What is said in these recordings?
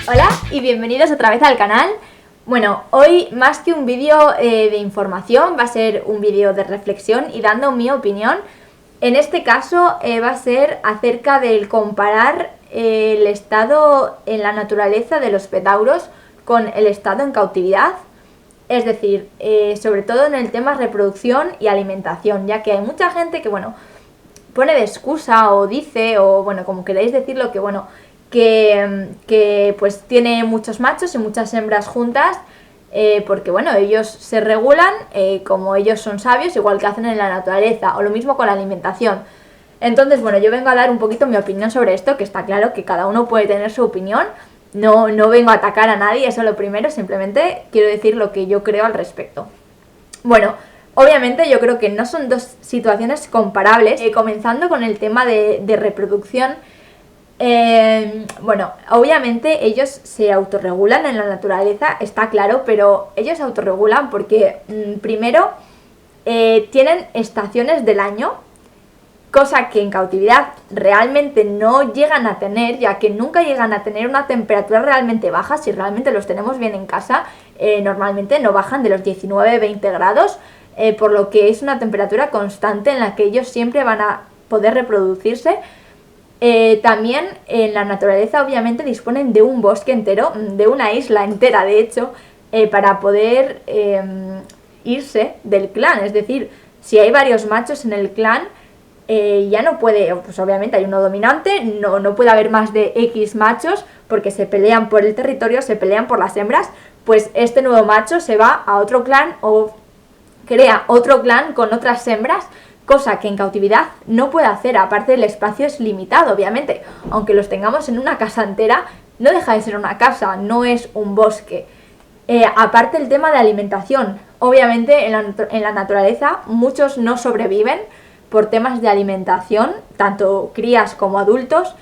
Hola y bienvenidos otra vez al canal. Bueno, hoy más que un vídeo de información va a ser un vídeo de reflexión y dando mi opinión. En este caso va a ser acerca del comparar el estado en la naturaleza de los petauros con el estado en cautividad. Es decir, sobre todo en el tema reproducción y alimentación, ya que hay mucha gente que, bueno, pone de excusa o dice, o bueno, como queráis decirlo, que bueno, que pues tiene muchos machos y muchas hembras juntas, porque bueno, ellos se regulan como ellos son sabios, igual que hacen en la naturaleza, o lo mismo con la alimentación. Entonces, bueno, yo vengo a dar un poquito mi opinión sobre esto, que está claro que cada uno puede tener su opinión. No vengo a atacar a nadie, eso es lo primero, simplemente quiero decir lo que yo creo al respecto. Bueno, obviamente yo creo que no son dos situaciones comparables, comenzando con el tema de reproducción. Bueno, obviamente ellos se autorregulan en la naturaleza, está claro, pero ellos se autorregulan porque primero tienen estaciones del año, cosa que en cautividad realmente no llegan a tener, ya que nunca llegan a tener una temperatura realmente baja. Si realmente los tenemos bien en casa, normalmente no bajan de los 19-20 grados, por lo que es una temperatura constante en la que ellos siempre van a poder reproducirse. También en la naturaleza obviamente disponen de un bosque entero, de una isla entera de hecho, para poder irse del clan. Es decir, si hay varios machos en el clan, ya no puede, pues obviamente hay uno dominante, no puede haber más de X machos porque se pelean por el territorio, se pelean por las hembras. Pues este nuevo macho se va a otro clan o crea otro clan con otras hembras, cosa que en cautividad no puede hacer. Aparte, el espacio es limitado, obviamente, aunque los tengamos en una casa entera, no deja de ser una casa, no es un bosque. Aparte, el tema de alimentación, obviamente en la naturaleza muchos no sobreviven por temas de alimentación, tanto crías como adultos,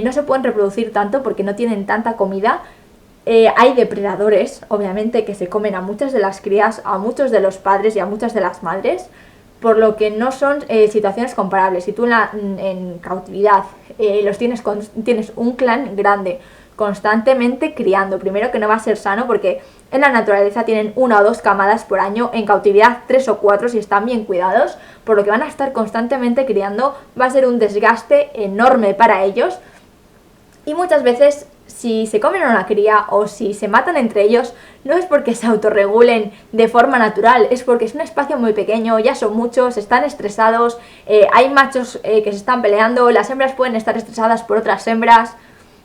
no se pueden reproducir tanto porque no tienen tanta comida. Hay depredadores, obviamente, que se comen a muchas de las crías, a muchos de los padres y a muchas de las madres, por lo que no son situaciones comparables. Si tú en cautividad tienes un clan grande constantemente criando, primero que no va a ser sano porque en la naturaleza tienen 1 o 2 camadas por año, en cautividad 3 o 4 si están bien cuidados, por lo que van a estar constantemente criando, va a ser un desgaste enorme para ellos. Y muchas veces, si se comen a una cría o si se matan entre ellos, no es porque se autorregulen de forma natural, es porque es un espacio muy pequeño, ya son muchos, están estresados, hay machos que se están peleando, las hembras pueden estar estresadas por otras hembras.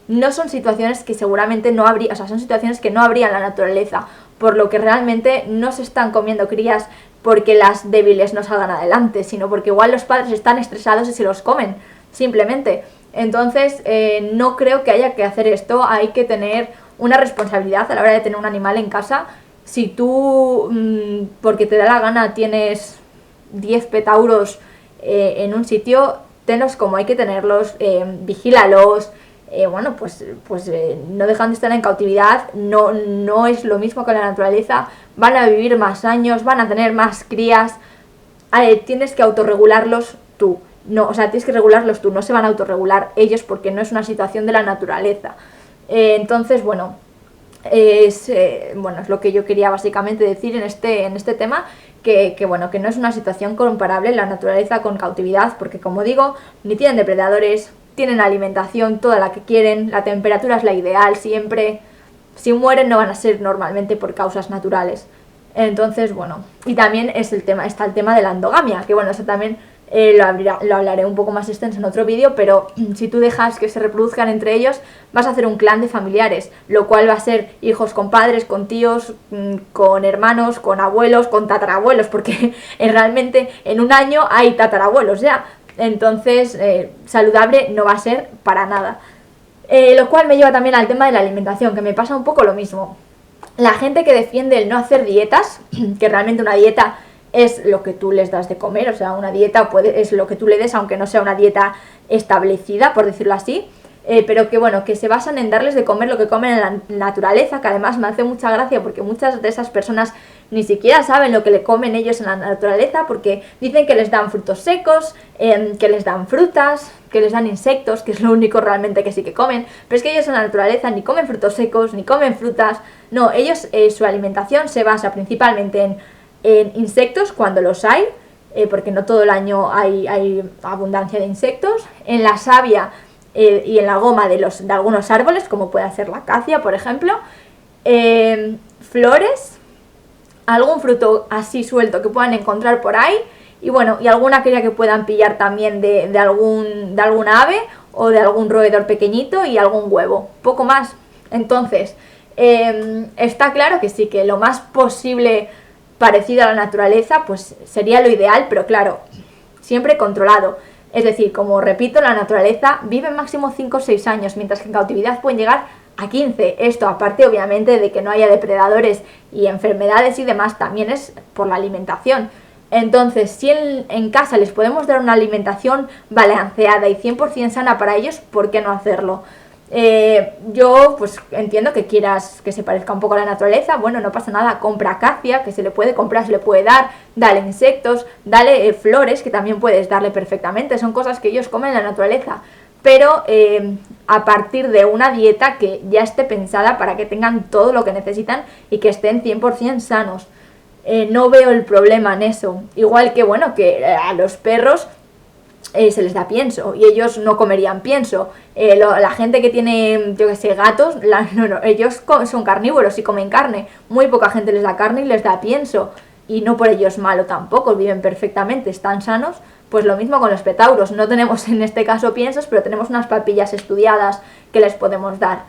No son situaciones que seguramente no habría, o sea, son situaciones que no habría en la naturaleza, por lo que realmente no se están comiendo crías porque las débiles no salgan adelante, sino porque igual los padres están estresados y se los comen, simplemente. Entonces, no creo que haya que hacer esto, hay que tener una responsabilidad a la hora de tener un animal en casa. Si tú, porque te da la gana, tienes 10 petauros en un sitio, tenlos como hay que tenerlos, vigílalos. Bueno, pues no dejan de estar en cautividad, no es lo mismo que la naturaleza, van a vivir más años, van a tener más crías, tienes que autorregularlos tú. No, o sea, tienes que regularlos tú, no se van a autorregular ellos porque no es una situación de la naturaleza. Entonces, bueno, es lo que yo quería básicamente decir en este tema, que bueno, que no es una situación comparable la naturaleza con cautividad, porque como digo, ni tienen depredadores, tienen alimentación toda la que quieren, la temperatura es la ideal siempre, si mueren no van a ser normalmente por causas naturales. Entonces, bueno, y también está el tema de la endogamia, que bueno, eso también lo hablaré un poco más extenso en otro vídeo, pero si tú dejas que se reproduzcan entre ellos, vas a hacer un clan de familiares, lo cual va a ser hijos con padres, con tíos, con hermanos, con abuelos, con tatarabuelos, porque realmente en un año hay tatarabuelos ya. Entonces, saludable no va a ser para nada. Lo cual me lleva también al tema de la alimentación, que me pasa un poco lo mismo. La gente que defiende el no hacer dietas, que realmente una dieta es lo que tú les das de comer, o sea, una dieta es lo que tú le des, aunque no sea una dieta establecida, por decirlo así, pero que bueno, que se basan en darles de comer lo que comen en la naturaleza, que además me hace mucha gracia porque muchas de esas personas ni siquiera saben lo que le comen ellos en la naturaleza, porque dicen que les dan frutos secos, que les dan frutas, que les dan insectos, que es lo único realmente que sí que comen, pero es que ellos en la naturaleza ni comen frutos secos, ni comen frutas, no, ellos su alimentación se basa principalmente en insectos cuando los hay, porque no todo el año hay abundancia de insectos, en la savia y en la goma de algunos árboles, como puede ser la acacia, por ejemplo, flores, algún fruto así suelto que puedan encontrar por ahí, y bueno, y alguna cría que puedan pillar también de alguna ave o de algún roedor pequeñito y algún huevo, poco más. Entonces, está claro que sí, que lo más posible parecido a la naturaleza, pues sería lo ideal, pero claro, siempre controlado. Es decir, como repito, la naturaleza vive máximo 5 o 6 años, mientras que en cautividad pueden llegar a 15. Esto, aparte obviamente de que no haya depredadores y enfermedades y demás, también es por la alimentación. Entonces, si en casa les podemos dar una alimentación balanceada y 100% sana para ellos, ¿por qué no hacerlo? Yo pues entiendo que quieras que se parezca un poco a la naturaleza, bueno, no pasa nada, compra acacia, que se le puede comprar, se le puede dar, dale insectos, dale flores, que también puedes darle perfectamente, son cosas que ellos comen en la naturaleza, pero a partir de una dieta que ya esté pensada para que tengan todo lo que necesitan y que estén 100% sanos. No veo el problema en eso, igual que bueno, que a los perros se les da pienso y ellos no comerían pienso. La gente que tiene, yo que sé, gatos, ellos son carnívoros y comen carne. Muy poca gente les da carne y les da pienso. Y no por ello es malo tampoco, viven perfectamente, están sanos. Pues lo mismo con los petauros. No tenemos en este caso piensos, pero tenemos unas papillas estudiadas que les podemos dar.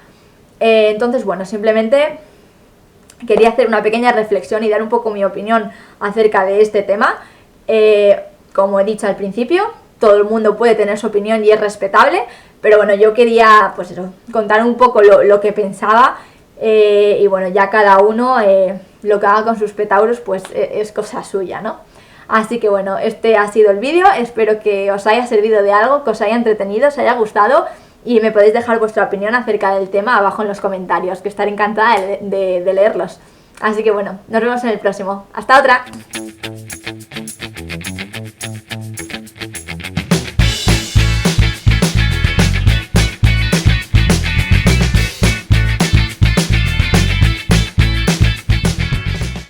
Entonces, bueno, simplemente quería hacer una pequeña reflexión y dar un poco mi opinión acerca de este tema. Como he dicho al principio, todo el mundo puede tener su opinión y es respetable, pero bueno, yo quería pues eso, contar un poco lo que pensaba, y bueno, ya cada uno lo que haga con sus petauros pues es cosa suya, ¿no? Así que bueno, este ha sido el vídeo, espero que os haya servido de algo, que os haya entretenido, os haya gustado, y me podéis dejar vuestra opinión acerca del tema abajo en los comentarios, que estaré encantada de leerlos. Así que bueno, nos vemos en el próximo. ¡Hasta otra!